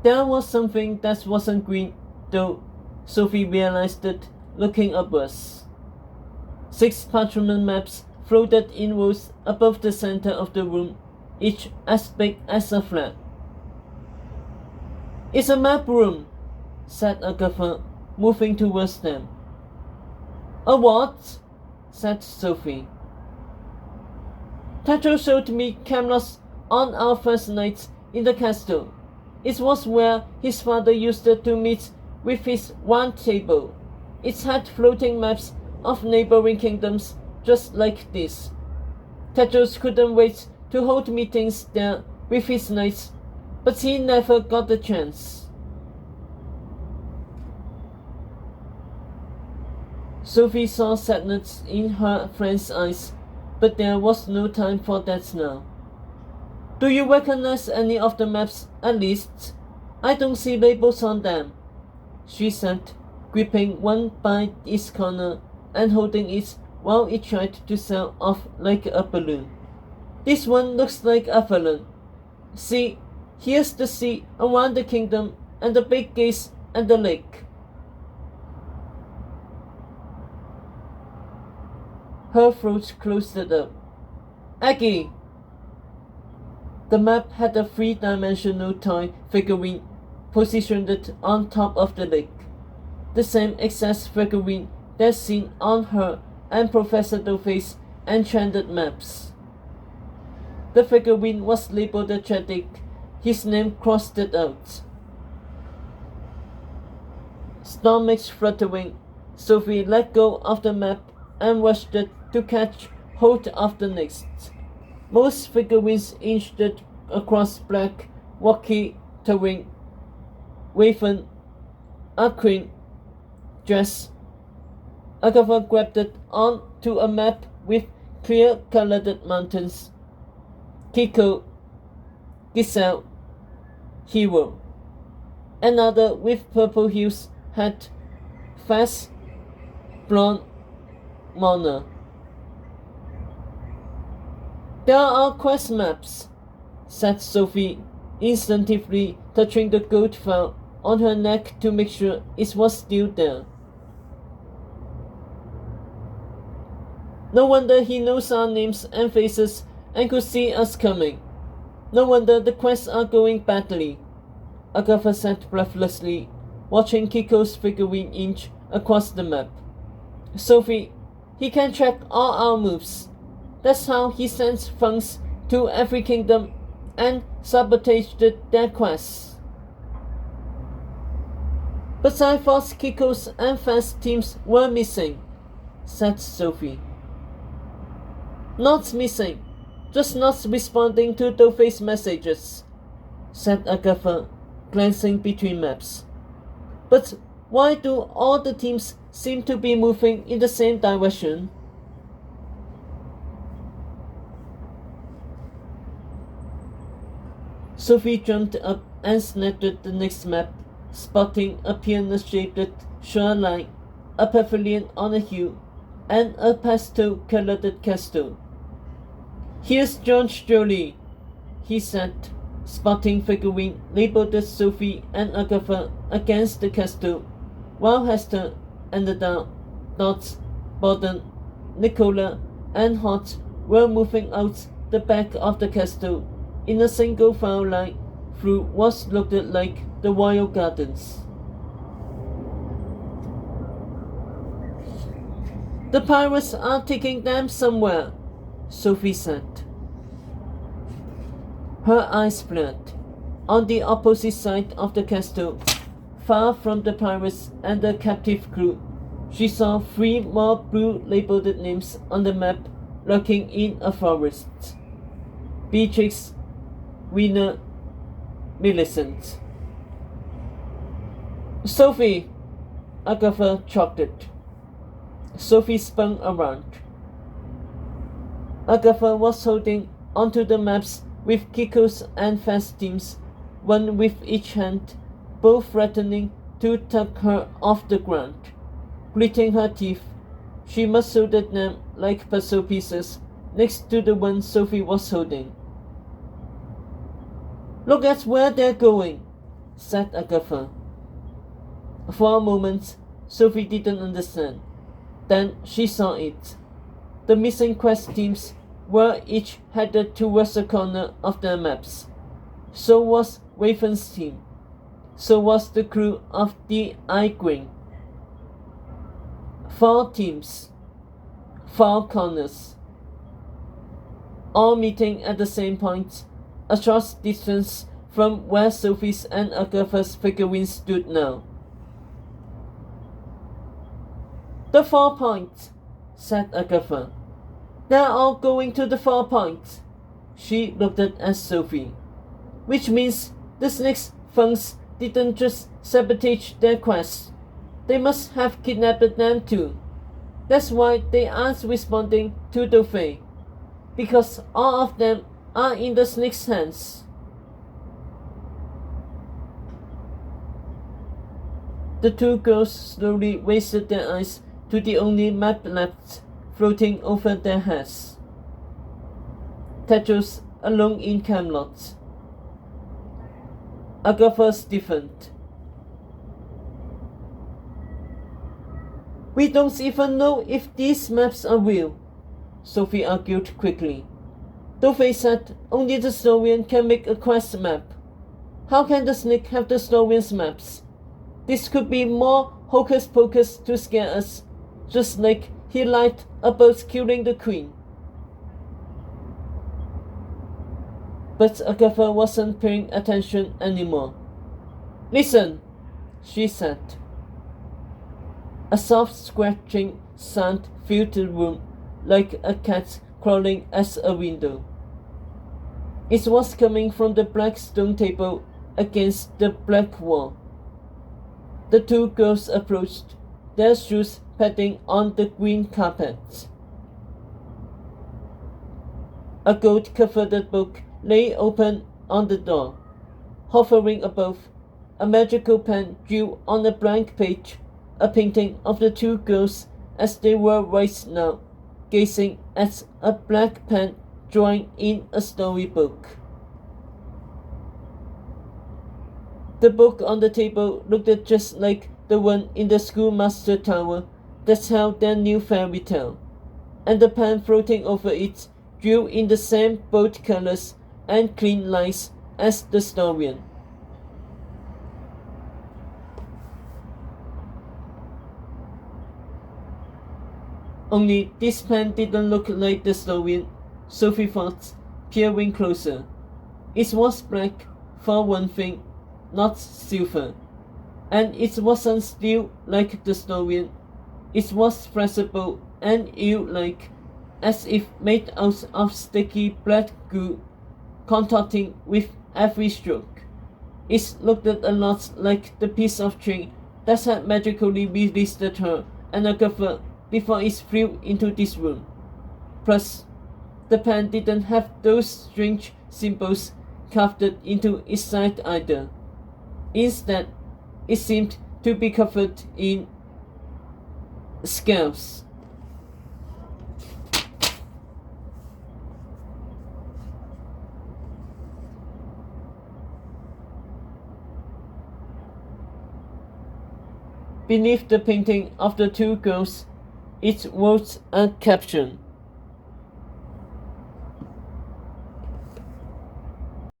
There was something that wasn't green, though. Sophie realized it, looking upwards. 6 parchment maps floated in rows above the center of the room, each as big as a flag. "It's a map room," said Agatha, moving towards them. "A what?" said Sophie. "Tetra showed me cameras on our first night in the castle. It was where his father used to meet with his round table. It had floating maps of neighboring kingdoms just like this. Tetros couldn't wait to hold meetings there with his knights, but he never got the chance." Sophie saw sadness in her friend's eyes, but there was no time for that now. "Do you recognize any of the maps, at least? I don't see labels on them," she said, gripping one by its corner and holding it while it tried to sail off like a balloon. "This one looks like Avalon. See, here's the sea around the kingdom and the big gates and the lake." Her throat closed up. "Aggie!" The map had a 3-dimensional toy figurine positioned on top of the lake. The same exact figurine that's seen on her and Professor Dovey's enchanted maps. The figurine was labeled Chadwick. His name crossed it out. Stomach fluttering, Sophie let go of the map and rushed it to catch hold of the next. Most figurines inched across black, rocky terrain. Raven, a queen, dress. Agatha grabbed it onto a map with clear-colored mountains. Kiko, Giselle, hero. Another with purple hues had fast, blonde, Mona. "There are quest maps," said Sophie, instinctively touching the gold file on her neck to make sure it was still there. "No wonder he knows our names and faces and could see us coming. No wonder the quests are going badly," Agatha said breathlessly, watching Kiko's figurine inch across the map. "Sophie, he can track all our moves. That's how he sends funds to every kingdom and sabotaged their quests." "But I thought Kiko's and Fast teams were missing," said Sophie. "Not missing, just not responding to Dovey's messages," said Agatha, glancing between maps. "But why do all the teams seem to be moving in the same direction?" Sophie jumped up and snapped at the next map, spotting a piano-shaped shoreline, a pavilion on a hill, and a pastel-colored castle. "Here's George Jolie," he said, spotting figurine labeled as Sophie and Agatha against the castle, while Hester and the Dot, Borden, Nicola, and Hot were moving out the back of the castle in a single file line through what looked like the royal gardens. "The pirates are taking them somewhere," Sophie said. Her eyes flared. On the opposite side of the castle, far from the pirates and the captive crew, she saw 3 more blue-labeled names on the map lurking in a forest. Beatrix, Rena, Millicent. "Sophie!" Agatha choked. Sophie spun around. Agatha was holding onto the maps with Kiko's and Fast teams, one with each hand, both threatening to tug her off the ground. Gritting her teeth, she muscled them like puzzle pieces next to the one Sophie was holding. "Look at where they're going," said Agatha. For a moment, Sophie didn't understand. Then she saw it. The missing quest teams were each headed towards a corner of their maps. So was Waven's team. So was the crew of the iGwing. 4 teams, 4 corners, all meeting at the same point, a short distance from where Sophie's and Agatha's figurines stood now. The 4 points, said Agatha. They're all going to the 4 points. She looked at Sophie. Which means the Snakes Funks didn't just sabotage their quest. They must have kidnapped them too. That's why they aren't responding to the Fae. Because all of them are in the Snake's hands. The 2 girls slowly raised their eyes to the only map left floating over their heads. Tetros alone in Camelot. Agatha stiffened. We don't even know if these maps are real, Sophie argued quickly. Dovey said only the Snorian can make a quest map. How can the Snake have the Snorian's maps? This could be more hocus pocus to scare us, just like he lied about killing the Queen. But Agatha wasn't paying attention anymore. Listen, she said. A soft scratching sound filled the room like a cat crawling at a window. It was coming from the black stone table against the black wall. The 2 girls approached, their shoes padding on the green carpet. A gold-covered book lay open on the door. Hovering above, a magical pen drew on a blank page a painting of the 2 girls as they were right now, gazing at a black pen drawing in a storybook. The book on the table looked just like the one in the schoolmaster tower that held their new fairy tale, and the pen floating over it drew in the same bold colors and clean lines as the Snorian. Only this pen didn't look like the Snorian, Sophie thought, peering closer. It was black, for one thing, not silver. And it wasn't steel like the Snorian. It was flexible and eel-like, as if made out of sticky black goo, contorting with every stroke. It looked a lot like the piece of string that had magically released her and Agatha before it flew into this room. Plus, the pen didn't have those strange symbols carved into its side either. Instead, it seemed to be covered in scales. Beneath the painting of the 2 girls, it wrote a caption.